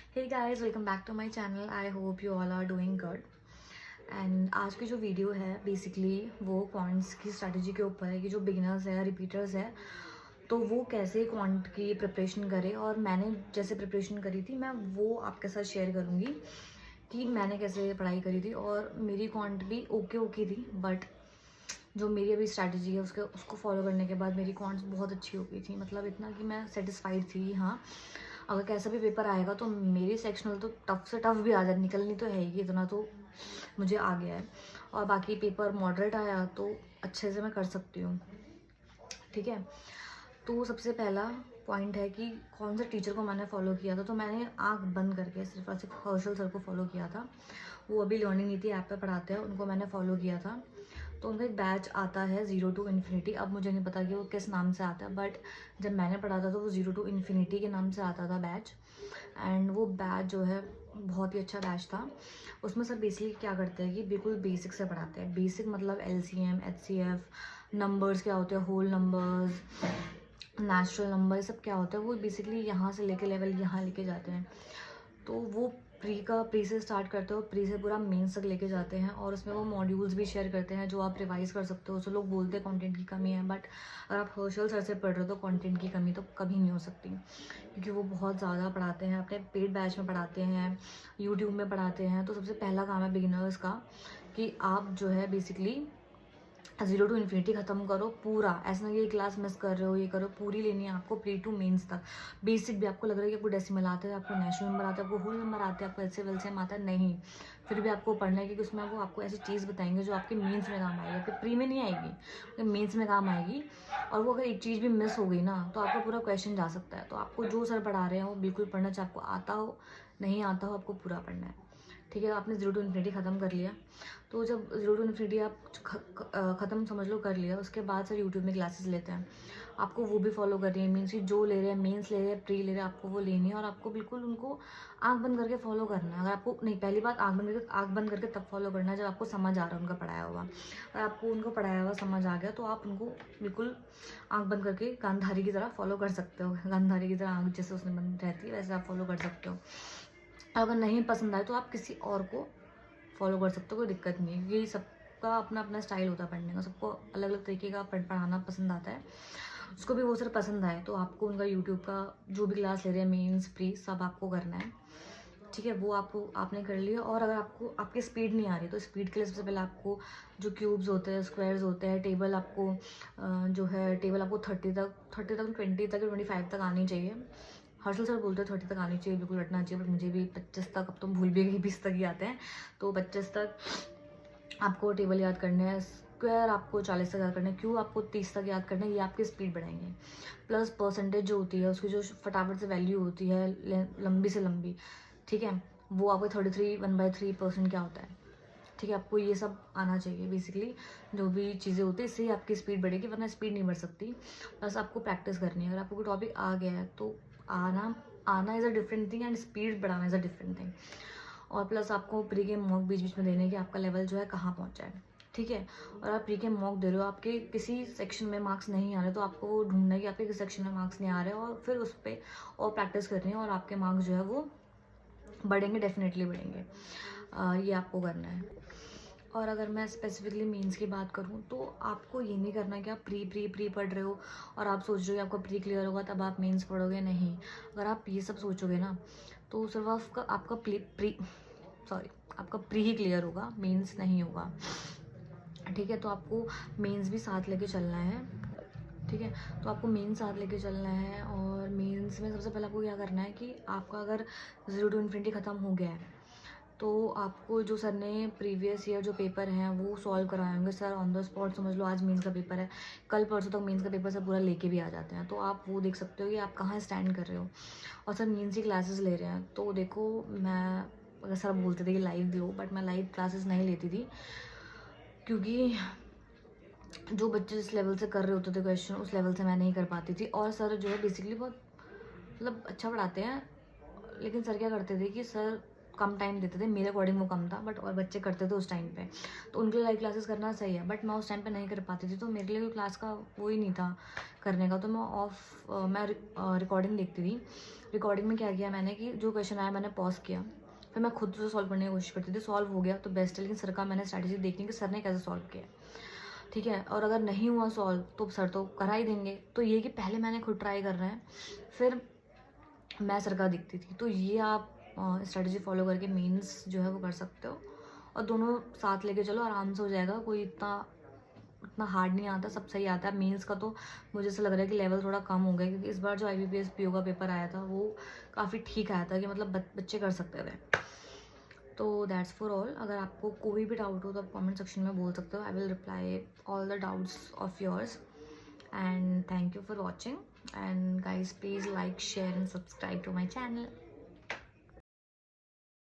Hey guys, welcome back to my channel. I hope you all are doing good. And आज की जो video है basically वो quants की स्ट्रैटेजी के ऊपर है कि जो बिगिनर्स है, रिपीटर्स है, तो वो कैसे क्वांट की प्रिपरेशन करें। और मैंने जैसे प्रिपरेशन करी थी मैं वो आपके साथ शेयर करूँगी कि मैंने कैसे पढ़ाई करी थी। और मेरी क्वांट भी ओके थी, बट जो मेरी अभी स्ट्रैटेजी है उसको फॉलो करने के बाद मेरी क्वांट्स बहुत अच्छी हो गई थी। मतलब इतना कि मैं सेटिस्फाइड थी। हाँ, अगर कैसा भी पेपर आएगा तो मेरी सेक्शनल तो टफ से टफ भी आ जाए, निकलनी तो है ही, इतना तो मुझे आ गया है। और बाकी पेपर मॉडरेट आया तो अच्छे से मैं कर सकती हूँ। ठीक है, तो सबसे पहला पॉइंट है कि कौन से टीचर को मैंने फॉलो किया था। तो मैंने आंख बंद करके सिर्फ और सिर्फ हर्षल सर को फॉलो किया था। वो अभी लर्निंग नीति ऐप पे पढ़ाते हैं, उनको मैंने फॉलो किया था। तो उनका एक बैच आता है 0 to इन्फिनिटी। अब मुझे नहीं पता कि वो किस नाम से आता है, बट जब मैंने पढ़ा था तो वो 0 to इन्फिनिटी के नाम से आता था बैच। एंड वो बैच जो है बहुत ही अच्छा बैच था। उसमें सर बेसिकली क्या करते हैं कि बिल्कुल बेसिक से पढ़ाते हैं। बेसिक मतलब LCM, HCF, नंबर्स क्या होते हैं, होल नंबर्स, नेचुरल नंबर, ये सब क्या होता है, वो बेसिकली यहाँ से लेके लेवल यहाँ लेके जाते हैं। तो वो प्री से स्टार्ट करते हो, प्री से पूरा मेंस तक लेके जाते हैं। और उसमें वो मॉड्यूल्स भी शेयर करते हैं जो आप रिवाइज कर सकते हो। तो लोग बोलते हैं कंटेंट की कमी है, बट अगर आप हर्षल सर से पढ़ रहे हो तो कंटेंट की कमी तो कभी नहीं हो सकती, क्योंकि वो बहुत ज़्यादा पढ़ाते हैं। अपने पेड बैच में पढ़ाते हैं, यूट्यूब में पढ़ाते हैं। तो सबसे पहला काम है बिगिनर्स का कि आप जो है बेसिकली 0 to इन्फिनिटी ख़त्म करो पूरा। ऐसा नहीं कि क्लास मिस कर रहे हो, ये करो, पूरी लेनी है आपको प्री टू मेंस तक। बेसिक भी आपको लग रहा है कि आपको डेसिमल आते हैं, आपको नेचुरल नंबर आते हैं, आपको होल नंबर आते हैं, आपको LCM आता है, नहीं, फिर भी आपको पढ़ना है, क्योंकि उसमें वो आपको ऐसी चीज़ बताएंगे जो आपके मेंस में काम आएगी, आपके प्री में नहीं आएगी, आपके मेंस में काम आएगी। और वो अगर एक चीज़ भी मिस हो गई ना तो आपका पूरा क्वेश्चन जा सकता है। तो आपको जो सर पढ़ा रहे हैं वो बिल्कुल पढ़ना, चाहे आपको आता हो नहीं आता हो, आपको पूरा पढ़ना है। ठीक है, आपने 0 to इन्फिनिटी ख़त्म कर लिया। तो जब 0 to इन्फिनिटी आप ख़त्म समझ लो कर लिया, उसके बाद सर यूट्यूब में क्लासेस लेते हैं। आपको वो भी फॉलो करनी है। मीन्स कि जो ले रहे हैं, मेंस ले रहे हैं, प्री ले रहे हैं, आपको वो लेनी है। और आपको बिल्कुल उनको आंख बंद करके फॉलो करना है। अगर आपको नहीं, पहली बात आंख बंद करके तब फॉलो करना है जब आपको समझ आ रहा है उनका पढ़ाया हुआ। अगर आपको उनको पढ़ाया हुआ समझ आ गया तो आप उनको बिल्कुल आंख बंद करके गांधारी की तरह फॉलो कर सकते हो। गांधारी की तरह आंख जैसे उसमें बंद रहती है वैसे आप फॉलो कर सकते हो। अगर नहीं पसंद आए तो आप किसी और को फॉलो कर सकते हो, कोई दिक्कत नहीं है। ये सबका अपना अपना स्टाइल होता है पढ़ने का, सबको अलग अलग तरीके का पढ़ाना पसंद आता है। उसको भी वो सर पसंद आए तो आपको उनका यूट्यूब का जो भी क्लास ले रहे हैं, मेंस प्री सब आपको करना है। ठीक है, वो आपने कर लिया। और अगर आपको आपकी स्पीड नहीं आ रही तो स्पीड के लिए सबसे पहले आपको जो क्यूब्स होते हैं, स्क्वायर्स होते हैं, टेबल आपको जो है टेबल आपको 30 तक 20 तक 25 तक आनी चाहिए। हर्षल सर बोलते हैं 30 तक आनी चाहिए, बिल्कुल रटना चाहिए, बट मुझे भी 25 तक, अब तो भूल भी गई, 20 तक ही आते हैं। तो 25 तक आपको टेबल याद करने हैं, स्क्वायर आपको 40 तक याद करना है, क्यूब आपको 30 तक याद करना है। ये आपकी स्पीड बढ़ाएंगे। प्लस परसेंटेज जो होती है उसकी जो फटाफट से वैल्यू होती है लंबी से लंबी, ठीक है, वो आपको 33 1/3% क्या होता है। ठीक है, आपको ये सब आना चाहिए। बेसिकली जो भी चीज़ें होती है इससे ही आपकी स्पीड बढ़ेगी, वरना स्पीड नहीं बढ़ सकती। बस आपको प्रैक्टिस करनी है। अगर आपको कोई टॉपिक आ गया है तो आना is a different thing and speed बढ़ाना इज़ अ डिफरेंट थिंग। और प्लस आपको प्री के मॉक बीच बीच में देने की आपका लेवल जो है कहाँ पहुँचा है। ठीक है, और आप प्री के मॉक दे रहे हो, आपके किसी सेक्शन में मार्क्स नहीं आ रहे तो आपको वो ढूंढना है कि आपके किस सेक्शन में मार्क्स नहीं आ रहे, और फिर उस पर और प्रैक्टिस करनी है और आपके मार्क्स जो है वो बढ़ेंगे, डेफिनेटली बढ़ेंगे। ये आपको करना है। और अगर मैं स्पेसिफिकली मेंस की बात करूँ तो आपको ये नहीं करना कि आप प्री पढ़ रहे हो और आप सोच रहे हो कि आपका प्री क्लियर होगा तब आप मेंस पढ़ोगे। नहीं, अगर आप ये सब सोचोगे ना तो सिर्फ आपका आपका प्री ही क्लियर होगा, मेंस नहीं होगा। ठीक है, तो आपको मेंस भी साथ लेके चलना है। ठीक है, तो आपको मेंस साथ लेके चलना है। और मेंस में सबसे पहले आपको क्या करना है कि आपका अगर 0 to इन्फिनिटी ख़त्म हो गया है तो आपको जो सर ने प्रीवियस ईयर जो पेपर हैं वो सॉल्व कराए होंगे सर ऑन द स्पॉट। समझ लो आज मेंस का पेपर है, कल परसों तक मेंस का पेपर सब पूरा लेके भी आ जाते हैं, तो आप वो देख सकते हो कि आप कहाँ स्टैंड कर रहे हो। और सर मेंस की क्लासेस ले रहे हैं तो देखो, मैं अगर सर बोलते थे कि लाइव लो, बट मैं लाइव क्लासेस नहीं लेती थी, क्योंकि जो बच्चे जिस लेवल से कर रहे होते थे क्वेश्चन उस लेवल से मैं नहीं कर पाती थी। और सर जो है बेसिकली बहुत मतलब अच्छा पढ़ाते हैं, लेकिन सर क्या करते थे कि सर कम टाइम देते थे, मेरे अकॉर्डिंग वो कम था, बट और बच्चे करते थे उस टाइम पे, तो उनके लिए लाइव क्लासेस करना सही है, बट मैं उस टाइम पे नहीं कर पाती थी, तो मेरे लिए कोई क्लास का वो ही नहीं था करने का। तो मैं रिकॉर्डिंग देखती थी। रिकॉर्डिंग में क्या किया मैंने कि जो क्वेश्चन आया मैंने पॉज किया, फिर मैं खुद से सॉल्व करने की कोशिश करती थी। सॉल्व हो गया तो बेस्ट है, लेकिन सर का मैंने स्ट्रैटेजी देखी कि सर ने कैसे सॉल्व किया, ठीक है। और अगर नहीं हुआ सॉल्व तो सर तो करा ही देंगे। तो ये कि पहले मैंने खुद ट्राई करना है, फिर मैं सर का दिखती थी। तो ये आप स्ट्रैटेजी फॉलो करके मेंस जो है वो कर सकते हो, और दोनों साथ लेके चलो, आराम से हो जाएगा। कोई इतना हार्ड नहीं आता, सब सही आता है। मेंस का तो मुझे ऐसा लग रहा है कि लेवल थोड़ा कम हो गया, क्योंकि इस बार जो IBPS PO का पेपर आया था वो काफ़ी ठीक आया था, कि मतलब बच्चे कर सकते थे। तो दैट्स फॉर ऑल। अगर आपको कोई भी डाउट हो तो आप कमेंट सेक्शन में बोल सकते हो। I will reply all the doubts of yours, and thank you for watching, and guys please like, share and subscribe to my channel.